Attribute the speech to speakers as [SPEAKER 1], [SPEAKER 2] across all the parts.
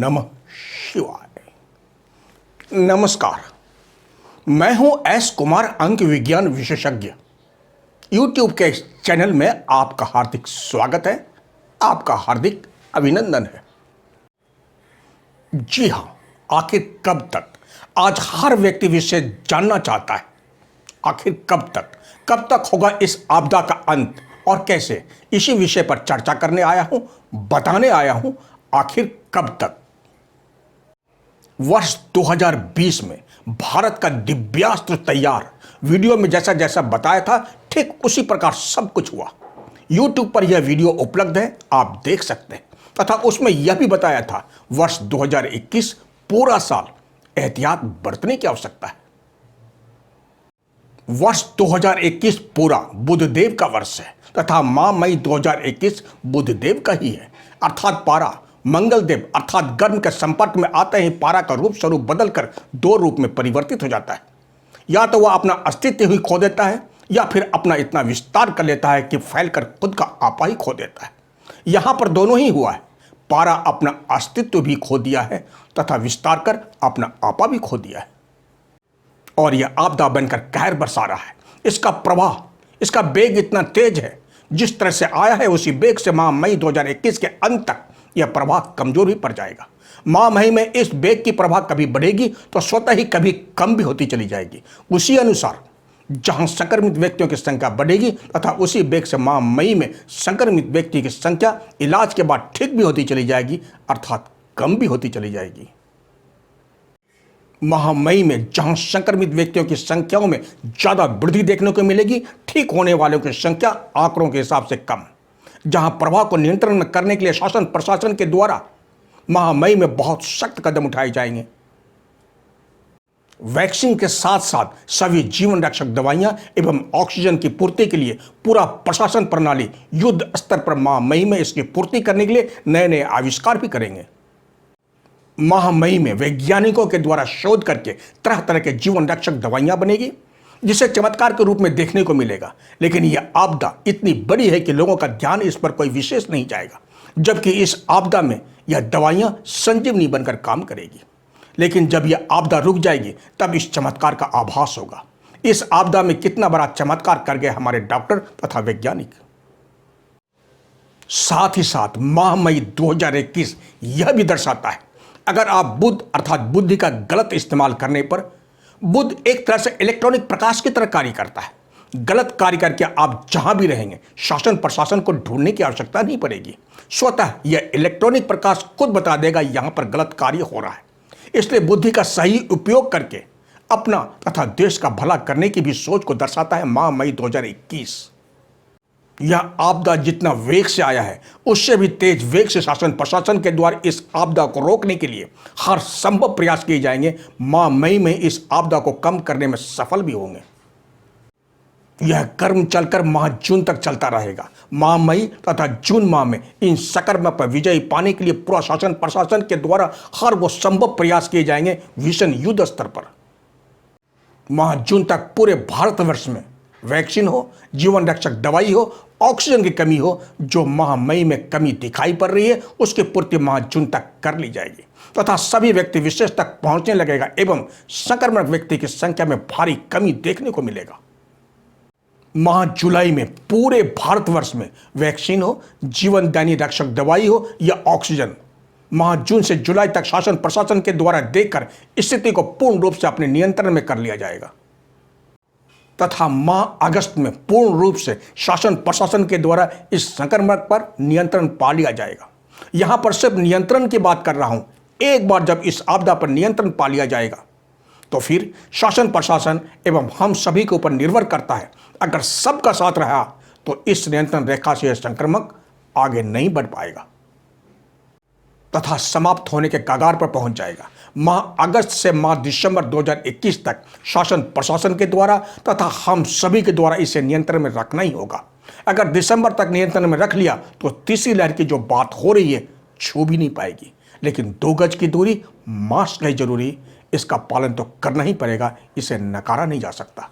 [SPEAKER 1] नमः शिवाय। नमस्कार, मैं हूं एस कुमार, अंक विज्ञान विशेषज्ञ। यूट्यूब के इस चैनल में आपका हार्दिक स्वागत है, आपका हार्दिक अभिनंदन है। जी हां, आखिर कब तक? आज हर व्यक्ति विषय जानना चाहता है। आखिर कब तक होगा इस आपदा का अंत और कैसे? इसी विषय पर चर्चा करने आया हूं, बताने आया हूं आखिर कब तक। वर्ष 2020 में भारत का दिव्यास्त्र तैयार। वीडियो में जैसा जैसा बताया था ठीक उसी प्रकार सब कुछ हुआ। YouTube पर यह वीडियो उपलब्ध है, आप देख सकते हैं। तथा उसमें यह भी बताया था वर्ष 2021 पूरा साल एहतियात बरतने की आवश्यकता है। वर्ष 2021 पूरा बुधदेव का वर्ष है तथा माह मई 2021 बुधदेव का ही है। अर्थात पारा मंगलदेव अर्थात गर्म के संपर्क में आते ही पारा का रूप स्वरूप बदलकर दो रूप में परिवर्तित हो जाता है। या तो वह अपना अस्तित्व ही खो देता है या फिर अपना इतना विस्तार कर लेता है कि फैलकर खुद का आपा ही खो देता है। यहां पर दोनों ही हुआ है। पारा अपना अस्तित्व भी खो दिया है तथा विस्तार कर अपना आपा भी खो दिया है और यह आपदा बनकर कहर बरसा रहा है। इसका प्रवाह, इसका वेग इतना तेज है, जिस तरह से आया है उसी वेग से माह मई 2021 के अंत तक यह प्रवाह कमजोर भी पड़ जाएगा। माह मई में इस वेग की प्रवाह कभी बढ़ेगी तो स्वतः ही कभी कम भी होती चली जाएगी। उसी अनुसार जहां संक्रमित व्यक्तियों की संख्या बढ़ेगी तथा उसी वेग से माह मई में संक्रमित व्यक्ति की संख्या इलाज के बाद ठीक भी होती चली जाएगी, अर्थात कम भी होती चली जाएगी। माह मई में जहां संक्रमित व्यक्तियों की संख्याओं में ज्यादा वृद्धि देखने को मिलेगी, ठीक होने वालों की संख्या आंकड़ों के हिसाब से कम। जहां प्रवाह को नियंत्रण में करने के लिए शासन प्रशासन के द्वारा माह मई में बहुत सख्त कदम उठाए जाएंगे। वैक्सीन के साथ साथ सभी जीवन रक्षक दवाइयां एवं ऑक्सीजन की पूर्ति के लिए पूरा प्रशासन प्रणाली युद्ध स्तर पर माह मई में इसकी पूर्ति करने के लिए नए नए आविष्कार भी करेंगे। माह मई में वैज्ञानिकों के द्वारा शोध करके तरह तरह के जीवन रक्षक दवाइयां बनेगी, जिसे चमत्कार के रूप में देखने को मिलेगा। लेकिन यह आपदा इतनी बड़ी है कि लोगों का ध्यान इस पर कोई विशेष नहीं जाएगा, जबकि इस आपदा में यह दवाइयां संजीवनी बनकर काम करेगी। लेकिन जब यह आपदा रुक जाएगी तब इस चमत्कार का आभास होगा। इस आपदा में कितना बड़ा चमत्कार कर गए हमारे डॉक्टर तथा वैज्ञानिक। साथ ही साथ माह मई 2021 यह भी दर्शाता है, अगर आप बुध अर्थात बुद्धि का गलत इस्तेमाल करने पर, बुध एक तरह से इलेक्ट्रॉनिक प्रकाश की तरह कार्य करता है। गलत कार्य करके आप जहां भी रहेंगे शासन प्रशासन को ढूंढने की आवश्यकता नहीं पड़ेगी। स्वतः यह इलेक्ट्रॉनिक प्रकाश खुद बता देगा यहां पर गलत कार्य हो रहा है। इसलिए बुद्धि का सही उपयोग करके अपना तथा देश का भला करने की भी सोच को दर्शाता है माह मई 2021। यह आपदा जितना वेग से आया है उससे भी तेज वेग से शासन प्रशासन के द्वारा इस आपदा को रोकने के लिए हर संभव प्रयास किए जाएंगे। माह मई में इस आपदा को कम करने में सफल भी होंगे। यह कर्म चलकर माह जून तक चलता रहेगा। माह मई तथा जून माह में इन संक्रमण पर विजय पाने के लिए पूरा शासन प्रशासन के द्वारा हर वो संभव प्रयास किए जाएंगे विषम युद्ध स्तर पर। माह जून तक पूरे भारतवर्ष में वैक्सीन हो, जीवन रक्षक दवाई हो, ऑक्सीजन की कमी हो, जो माह मई में कमी दिखाई पड़ रही है उसकी पूर्ति माह जून तक कर ली जाएगी तथा सभी व्यक्ति विशेष तक पहुंचने लगेगा एवं संक्रमण व्यक्ति की संख्या में भारी कमी देखने को मिलेगा। माह जुलाई में पूरे भारतवर्ष में वैक्सीन हो, जीवनदायी रक्षक दवाई हो या ऑक्सीजन माह जून से जुलाई तक शासन प्रशासन के द्वारा देकर स्थिति को पूर्ण रूप से अपने नियंत्रण में कर लिया जाएगा तथा माह अगस्त में पूर्ण रूप से शासन प्रशासन के द्वारा इस संक्रमण पर नियंत्रण पा लिया जाएगा। यहां पर सिर्फ नियंत्रण की बात कर रहा हूं। एक बार जब इस आपदा पर नियंत्रण पा लिया जाएगा तो फिर शासन प्रशासन एवं हम सभी के ऊपर निर्भर करता है। अगर सबका साथ रहा तो इस नियंत्रण रेखा से यह संक्रमण आगे नहीं बढ़ पाएगा तथा समाप्त होने के कगार पर पहुंच जाएगा। माह अगस्त से माह दिसंबर 2021 तक शासन प्रशासन के द्वारा तथा हम सभी के द्वारा इसे नियंत्रण में रखना ही होगा। अगर दिसंबर तक नियंत्रण में रख लिया तो तीसरी लहर की जो बात हो रही है छू भी नहीं पाएगी। लेकिन 2 गज की दूरी, मास्क है जरूरी, इसका पालन तो करना ही पड़ेगा, इसे नकारा नहीं जा सकता।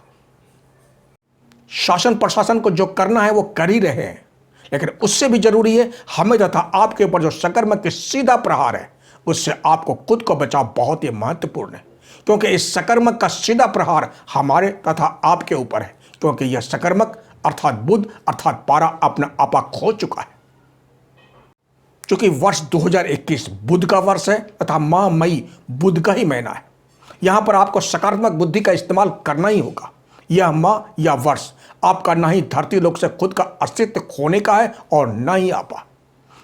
[SPEAKER 1] शासन प्रशासन को जो करना है वो कर ही रहे हैं, लेकिन उससे भी जरूरी है हमें तथा आपके ऊपर जो संक्रमण के सीधा प्रहार है उससे आपको खुद को बचाव बहुत ही महत्वपूर्ण है, क्योंकि इस सकर्मक का सीधा प्रहार हमारे तथा आपके ऊपर है, क्योंकि यह सकर्मक अर्थात बुध अर्थात पारा अपना आपा खो चुका है। चूंकि वर्ष 2021 बुध का वर्ष है तथा माह मई बुध का ही महीना है, यहां पर आपको सकारात्मक बुद्धि का इस्तेमाल करना ही होगा। यह माह या वर्ष आपका ना ही धरती लोक से खुद का अस्तित्व खोने का है और ना ही आपा,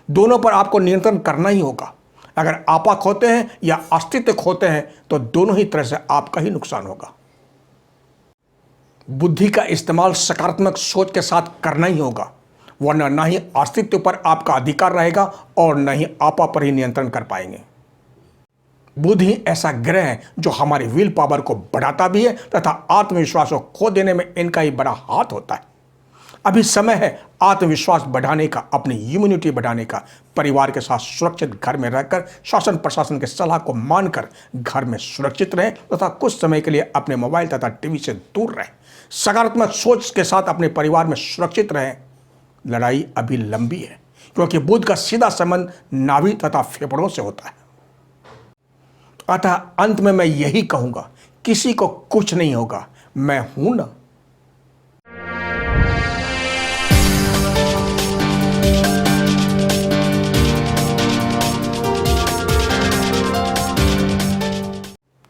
[SPEAKER 1] दोनों पर आपको नियंत्रण करना ही होगा। अगर आपा खोते हैं या अस्तित्व खोते हैं तो दोनों ही तरह से आपका ही नुकसान होगा। बुद्धि का इस्तेमाल सकारात्मक सोच के साथ करना ही होगा, वरना ना ही अस्तित्व पर आपका अधिकार रहेगा और न ही आपा पर ही नियंत्रण कर पाएंगे। बुध ही ऐसा ग्रह है जो हमारी विल पावर को बढ़ाता भी है तथा आत्मविश्वास को खो देने में इनका ही बड़ा हाथ होता है। अभी समय है आत्मविश्वास बढ़ाने का, अपनी इम्यूनिटी बढ़ाने का, परिवार के साथ सुरक्षित घर में रहकर शासन प्रशासन के सलाह को मानकर घर में सुरक्षित रहें तथा कुछ समय के लिए अपने मोबाइल तथा टीवी से दूर रहें। सकारात्मक सोच के साथ अपने परिवार में सुरक्षित रहें। लड़ाई अभी लंबी है, क्योंकि बुध का सीधा संबंध नाभि तथा फेफड़ों से होता है। अतः अंत में मैं यही कहूंगा, किसी को कुछ नहीं होगा, मैं हूं ना।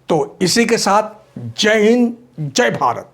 [SPEAKER 1] तो इसी के साथ जय हिंद, जय भारत।